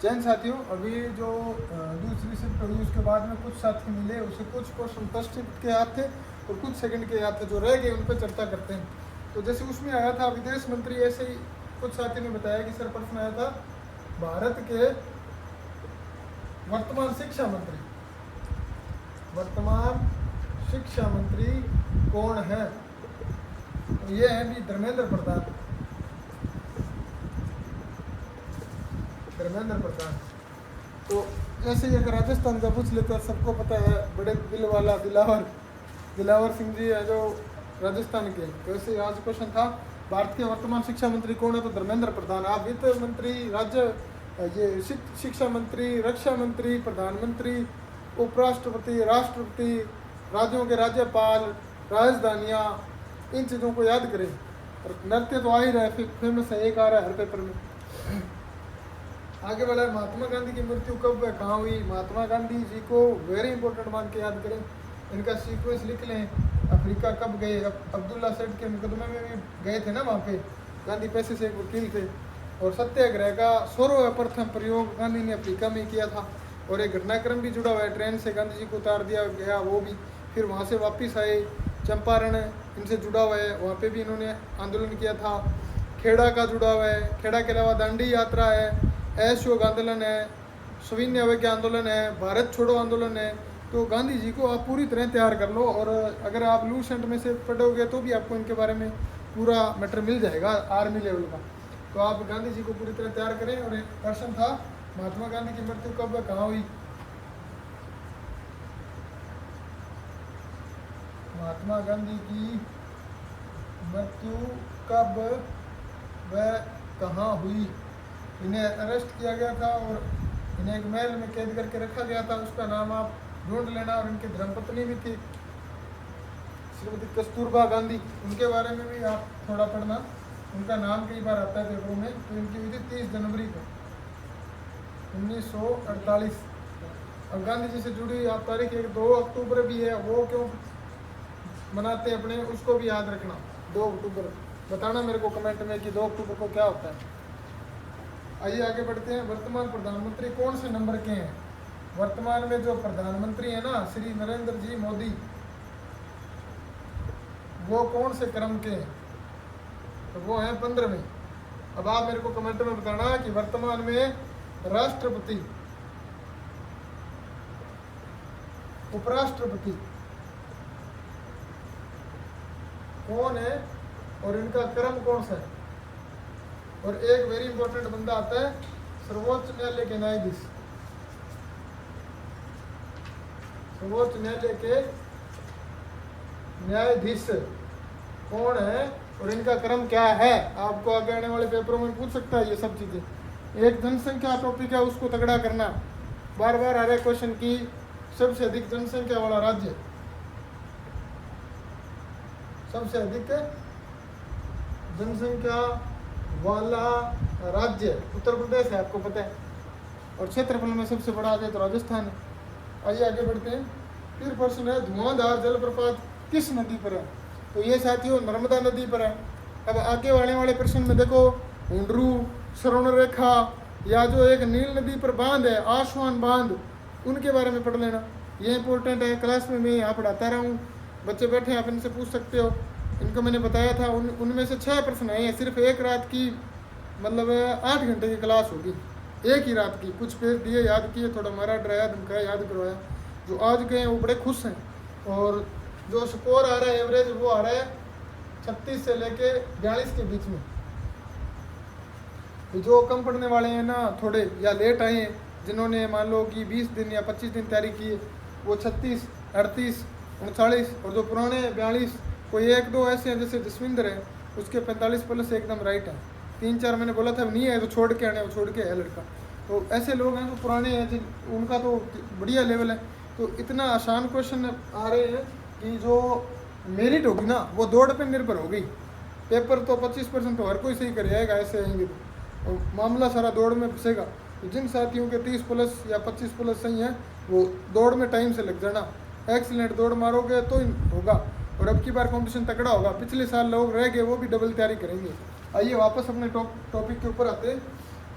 जैन साथियों, अभी जो दूसरी शिफ्ट हुई उसके बाद में कुछ साथी मिले, उसे कुछ क्वेश्चन फर्स्ट शिफ्ट के याद थे और कुछ सेकंड के याद थे, जो रह गए उन पर चर्चा करते हैं। तो जैसे उसमें आया था विदेश मंत्री, ऐसे ही कुछ साथी ने बताया कि सर प्रश्न आया था भारत के वर्तमान शिक्षा मंत्री, वर्तमान शिक्षा मंत्री कौन है? तो ये है भी धर्मेंद्र प्रधान। धर्मेंद्र प्रधान। तो जैसे ही अगर राजस्थान का पूछ लेते हैं, सबको पता है बड़े दिल वाला दिलावर सिंह जी है जो राजस्थान के। तो ऐसे आज क्वेश्चन था भारत के वर्तमान शिक्षा मंत्री कौन है? तो धर्मेंद्र प्रधान। आप वित्त मंत्री, राज्य ये शिक्षा मंत्री, रक्षा मंत्री, प्रधानमंत्री, उपराष्ट्रपति, राष्ट्रपति, राज्यों के राज्यपाल, राजधानियाँ, इन चीज़ों को याद करें। और नृत्य तो आ ही रहा है, फेमस है, एक आ रहा है हर पेपर में। आगे बढ़ा है, महात्मा गांधी की मृत्यु कब व कहाँ हुई? महात्मा गांधी जी को वेरी इंपॉर्टेंट मान के याद करें, इनका सीक्वेंस लिख लें। अफ्रीका कब गए? अब्दुल्ला सेठ के मुकदमे में भी गए थे ना, वहाँ पे गांधी पैसे से एक वकील थे। और सत्याग्रह का 16वां प्रथम प्रयोग गांधी ने अफ्रीका में किया था। और एक घटनाक्रम भी जुड़ा हुआ है, ट्रेन से गांधी जी को उतार दिया गया वो भी, फिर वहाँ से वापस आए। चंपारण इनसे जुड़ा हुआ है, वहाँ पे भी इन्होंने आंदोलन किया था। खेड़ा का जुड़ा हुआ है, खेड़ा के अलावा दांडी यात्रा है, असहयोग आंदोलन है, सविनय अवज्ञा आंदोलन है, भारत छोड़ो आंदोलन है। तो गांधी जी को आप पूरी तरह तैयार कर लो, और अगर आप लूसेंट में से पढ़ोगे तो भी आपको इनके बारे में पूरा मैटर मिल जाएगा आर्मी लेवल का। तो आप गांधी जी को पूरी तरह तैयार करें। और एक प्रश्न था महात्मा गांधी की मृत्यु कब व कहाँ हुई? महात्मा गांधी की मृत्यु कब व कहाँ हुई? इन्हें अरेस्ट किया गया था और इन्हें एक महल में कैद करके रखा गया था। उसका नाम आप ढूंढ लेना। और इनकी धर्मपत्नी भी थी श्रीमती कस्तूरबा गांधी, उनके बारे में भी आप थोड़ा पढ़ना, उनका नाम कई बार आता है पेपरों में। तो इनकी हुई थी 30 जनवरी को 1948। अब गांधी जी से जुड़ी आप तारीख एक 2 अक्टूबर भी है, वो क्यों मनाते हैं अपने, उसको भी याद रखना। 2 अक्टूबर बताना मेरे को कमेंट में कि 2 अक्टूबर को क्या होता है। आइए आगे बढ़ते हैं। वर्तमान प्रधानमंत्री कौन से नंबर के हैं? वर्तमान में जो प्रधानमंत्री है ना, श्री नरेंद्र जी मोदी, वो कौन से क्रम के हैं? तो वो हैं 15वें। अब आप मेरे को कमेंट में बताना कि वर्तमान में राष्ट्रपति, उपराष्ट्रपति कौन है और इनका क्रम कौन सा है। और एक वेरी इंपॉर्टेंट बंदा आता है सर्वोच्च न्यायालय के न्यायाधीश, सर्वोच्च न्यायालय के न्यायाधीश कौन है और इनका क्रम क्या है? आपको आगे आने वाले पेपरों में पूछ सकता है ये सब चीजें। एक जनसंख्या टॉपिक है, उसको तगड़ा करना। बार बार आ रहा है क्वेश्चन की सबसे अधिक जनसंख्या वाला राज्य, सबसे अधिक जनसंख्या वाला राज्य उत्तर प्रदेश है, आपको पता है। और क्षेत्रफल में सबसे बड़ा आ जाए तो राजस्थान है। आइए आगे बढ़ते हैं। फिर प्रश्न है धुआंधार जलप्रपात किस नदी पर है? तो ये साथियों नर्मदा नदी पर है। अब आगे आने वाले प्रश्न में देखो हुंडरू, श्रवण रेखा, या जो एक नील नदी पर बांध है आसवान बांध, उनके बारे में पढ़ लेना। ये इंपॉर्टेंट है, क्लास में मैं यहाँ पढ़ाता रहा हूँ, बच्चे बैठे हैं आप इनसे पूछ सकते हो। इनको मैंने बताया था, उनमें से 6 प्रश्न आए हैं। सिर्फ एक रात की मतलब 8 घंटे की क्लास होगी, एक ही रात की। कुछ पेज दिए याद किए, थोड़ा मारा, डराया, धमकाया, याद करवाया। जो आज गए वो बड़े खुश हैं। और जो स्कोर आ रहा है एवरेज, वो आ रहा है 36 से लेके 42 के बीच में। तो जो कम पढ़ने वाले हैं ना, थोड़े या लेट आए हैं, जिन्होंने मान लो कि 20 दिन या 25 दिन तैयारी की है, वो 36, 38, 39। और जो पुराने 42, कोई 1-2 ऐसे हैं जैसे जसविंदर है, उसके 45 प्लस एकदम राइट है। 3-4 मैंने बोला था नहीं है तो छोड़ के आने, वो छोड़ के है लड़का। तो ऐसे लोग हैं जो पुराने हैं, उनका तो बढ़िया लेवल है। तो इतना आसान क्वेश्चन आ रहे हैं कि जो मेरिट होगी ना वो दौड़ पे निर्भर होगी। पेपर तो 25% तो हर कोई सही कर जाएगा, ऐसे आएंगे तो। और मामला सारा दौड़ में फंसेगा। तो जिन साथियों के 30 प्लस या 25 प्लस सही है, वो दौड़ में टाइम से लग जाना। एक्सीलेंट दौड़ मारोगे तो ही होगा। और अब की बार कंपटीशन तगड़ा होगा। पिछले साल लोग रह गए, वो भी डबल तैयारी करेंगे। आइए वापस अपने टॉपिक के ऊपर आते हैं।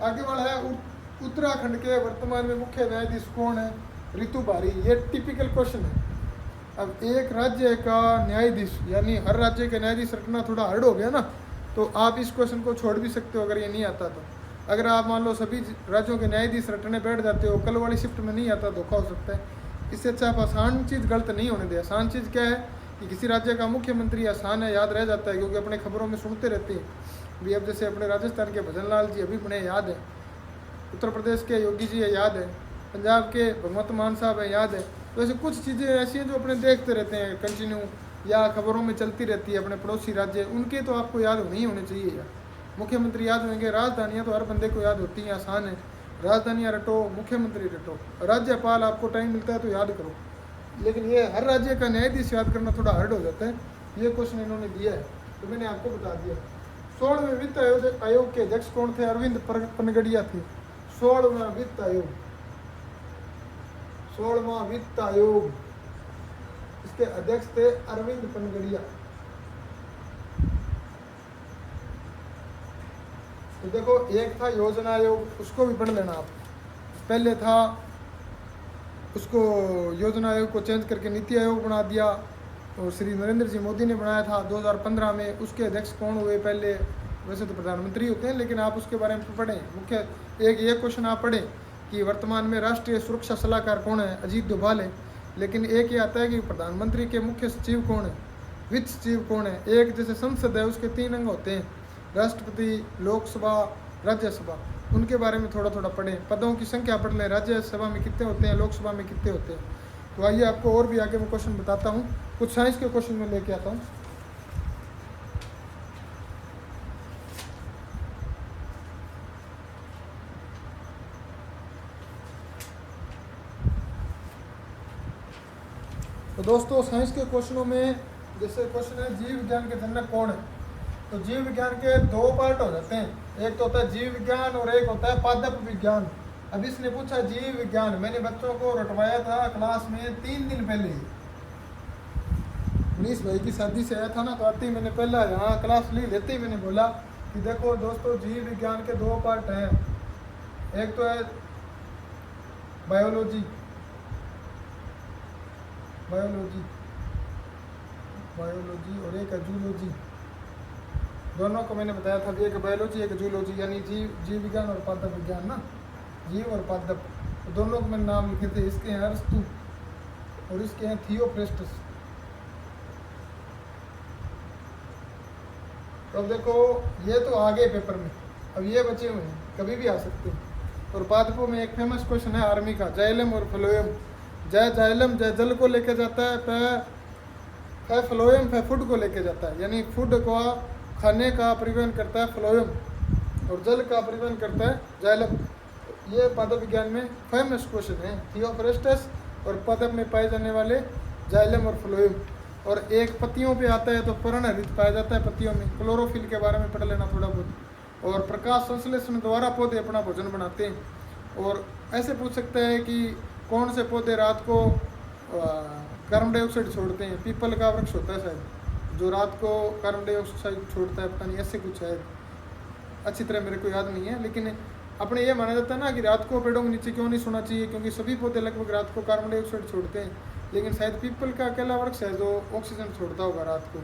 आगे वाला है उत्तराखंड के वर्तमान में मुख्य न्यायाधीश कौन है? रितु बारी। ये टिपिकल क्वेश्चन है। अब एक राज्य का न्यायाधीश यानी हर राज्य के न्यायाधीश रखना थोड़ा हार्ड हो गया ना, तो आप इस क्वेश्चन को छोड़ भी सकते हो अगर ये नहीं आता तो। अगर आप मान लो सभी राज्यों के न्यायाधीश रटने बैठ जाते हो, कल वाली शिफ्ट में नहीं आता, धोखा हो सकता है। इससे अच्छा आप आसान चीज़ गलत नहीं होने दे। आसान चीज़ क्या है कि किसी राज्य का मुख्यमंत्री आसान है, याद रह जाता है, क्योंकि अपने खबरों में सुनते रहते हैं भी। अब जैसे अपने राजस्थान के भजन लाल जी अभी बने याद है, उत्तर प्रदेश के योगी जी है याद है, पंजाब के भगवंत मान साहब है याद है। तो ऐसे कुछ चीज़ें ऐसी हैं जो अपने देखते रहते हैं कंटिन्यू, या खबरों में चलती रहती है। अपने पड़ोसी राज्य उनके तो आपको याद नहीं होने चाहिए यार। मुख्यमंत्री याद होंगे, राजधानियाँ तो हर बंदे को याद होती हैं, आसान है। राजधानियाँ रटो, मुख्यमंत्री रटो, राज्यपाल आपको टाइम मिलता है तो याद करो। लेकिन ये हर राज्य का न्यायाधीश याद करना थोड़ा हार्ड हो जाता है। ये क्वेश्चन इन्होंने दिया है तो मैंने आपको बता दिया। 16वें वित्त आयोग के अध्यक्ष कौन थे? अरविंद पनगड़िया थे। 16वां वित्त आयोग, 16वां वित्त आयोग, इसके अध्यक्ष थे अरविंद पनगड़िया। तो देखो, एक था योजना आयोग, उसको भी पढ़ लेना आप। पहले था, उसको योजना आयोग को चेंज करके नीति आयोग बना दिया, और श्री नरेंद्र जी मोदी ने बनाया था 2015 में। उसके अध्यक्ष कौन हुए? पहले वैसे तो प्रधानमंत्री होते हैं, लेकिन आप उसके बारे में पढ़ें। मुख्य एक ये क्वेश्चन आप पढ़ें कि वर्तमान में राष्ट्रीय सुरक्षा सलाहकार कौन है? अजीत डोभाल है। लेकिन एक ये आता है कि प्रधानमंत्री के मुख्य सचिव कौन है? वित्त सचिव कौन है? एक जैसे संसद है उसके 3 अंग होते हैं, राष्ट्रपति, लोकसभा, राज्यसभा। उनके बारे में थोड़ा थोड़ा पढ़ें। पदों की संख्या पढ़ लें, राज्यसभा में कितने होते हैं, लोकसभा में कितने होते हैं। तो आइए आपको और भी आगे मैं क्वेश्चन बताता हूँ। कुछ साइंस के क्वेश्चन में लेके आता हूँ। तो दोस्तों, साइंस के क्वेश्चनों में जैसे क्वेश्चन है जीव विज्ञान के जनक कौन है? तो जीव विज्ञान के 2 पार्ट हो जाते हैं। एक तो होता है जीव विज्ञान और एक होता है पादप विज्ञान। अब इसने पूछा जीव विज्ञान, मैंने बच्चों को रटवाया था क्लास में 3 दिन पहले ही। मनीष भाई की शादी से आया था ना, तो आते ही मैंने पहला यहाँ क्लास ली, लेते ही मैंने बोला कि देखो दोस्तों, जीव विज्ञान के 2 पार्ट हैं। एक तो है बायोलॉजी, बायोलॉजी बायोलॉजी और एक है जूलॉजी। दोनों को मैंने बताया था, एक बायोलॉजी एक जूलॉजी, यानी जीव विज्ञान और पादप विज्ञान ना, जीव और पादप। तो दोनों को मैंने नाम लिखे थे। इसके हैं अरस्तु और इसके हैं थियोफ्रेस्टस। तो अब देखो, ये तो आ गए पेपर में, अब ये बचे हुए हैं, कभी भी आ सकते हैं। और पादपों में एक फेमस क्वेश्चन है आर्मी का, जाइलम और फ्लोएम। जय जाइलम जय जल को लेके जाता है, फ्लोएम फूड को लेके जाता है, यानी फूड को खाने का परिवहन करता है फ्लोएम, और जल का परिवहन करता है जाइलम। ये पादप विज्ञान में फेमस क्वेश्चन है, थियोफ्रेस्टस और पादप में पाए जाने वाले जाइलम और फ्लोएम। और एक पत्तियों पे आता है तो पर्णहरित पाया जाता है पत्तियों में। क्लोरोफिल के बारे में पढ़ लेना थोड़ा बहुत। और प्रकाश संश्लेषण द्वारा पौधे अपना भोजन बनाते हैं। और ऐसे पूछ सकते हैं कि कौन से पौधे रात को कार्बन डाइऑक्साइड छोड़ते हैं? पीपल का वृक्ष होता है शायद जो रात को कार्बन डाइऑक्साइड छोड़ता है, पता नहीं, ऐसे कुछ है, अच्छी तरह मेरे को याद नहीं है। लेकिन अपने ये माना जाता है ना कि रात को पेड़ों के नीचे क्यों नहीं सोना चाहिए, क्योंकि सभी पौधे लगभग रात को कार्बन डाइऑक्साइड छोड़ते हैं। लेकिन शायद पीपल का अकेला वृक्ष है जो ऑक्सीजन छोड़ता होगा रात को,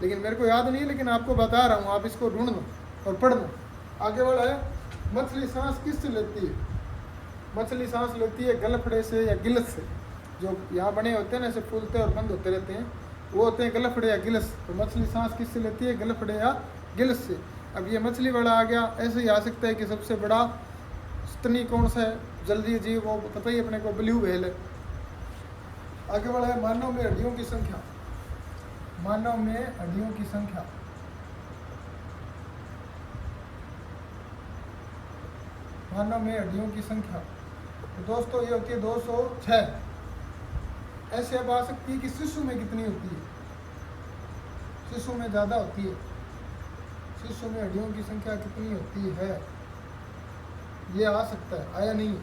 लेकिन मेरे को याद नहीं है। लेकिन आपको बता रहा हूँ, आप इसको ढूंढ लो और पढ़ लो। आगे वाला है, मछली सांस किससे लेती है? मछली सांस लेती है गलफड़े से या गिलस से। जो यहाँ बने होते हैं ना, ऐसे फूलते और बंद होते रहते हैं, वो होते हैं गलफड़े या गिलस। तो मछली सांस किससे लेती है? गलफड़े या गिलस से। अब ये मछली वाला आ गया। ऐसे ही आ सकता है कि सबसे बड़ा स्तनी कौन सा है, जल्दी जीव, वो पता ही अपने को, ब्लू व्हेल है। आगे वाला है, मानव में हड्डियों की संख्या। मानव में हड्डियों की संख्या, मानव में हड्डियों की संख्या तो दोस्तों ये होती है 206। ऐसे अब आ सकती है कि शिशु में कितनी होती है? शिशु में ज़्यादा होती है। शिशु में हड्डियों की संख्या कितनी होती है? ये आ सकता है, आया नहीं।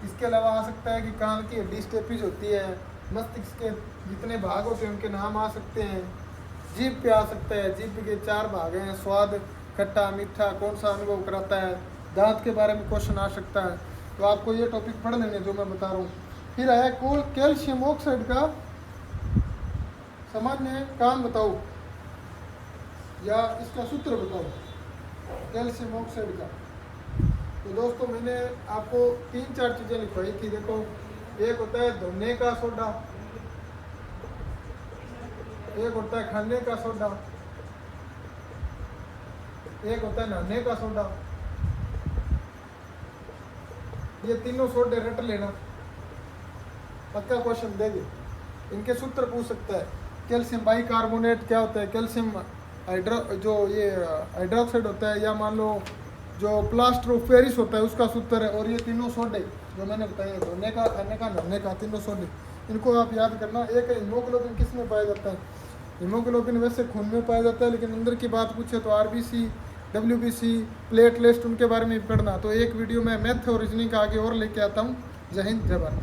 इसके अलावा आ सकता है कि कान की हड्डी स्टेपिज होती है। मस्तिष्क के जितने भाग होते हैं उनके नाम आ सकते हैं। जीभ पे आ सकता है, जीभ के 4 भाग हैं, स्वाद, खट्टा, मीठा, कौन सा अनुभव कराता है। दांत के बारे में क्वेश्चन आ सकता है। तो आपको ये टॉपिक पढ़ लेंगे जो मैं बता रहा हूँ। फिर आया कैल्शियम ऑक्साइड का सामान्य काम बताओ या इसका सूत्र बताओ कैल्शियम ऑक्साइड का। तो दोस्तों मैंने आपको 3-4 चीज़ें लिखवाई थी। देखो, एक होता है धोने का सोडा, एक होता है खाने का सोडा, एक होता है नहाने का सोडा। ये तीनों सोडे रट लेना, पक्का क्वेश्चन देंगे। इनके सूत्र पूछ सकता है। कैल्शियम बाइकार्बोनेट क्या होता है, कैल्शियम हाइड्रोक्साइड होता है, या मान लो जो प्लास्टर ऑफ पेरिस होता है उसका सूत्र है। और ये तीनों सोडे जो मैंने बताया, धोने का, खाने का, नहाने का, तीनों सोडे, इनको आप याद करना। एक हीमोग्लोबिन किस में पाया जाता है? हीमोग्लोबिन वैसे खून में पाया जाता है, लेकिन अंदर की बात पूछे तो आरबीसी, डब्ल्यूबीसी, प्लेटलेट्स, उनके बारे में पढ़ना। तो एक वीडियो में मैथ और रीजनिंग का आगे और लेके आता हूँ। जय हिंद, जय भारत।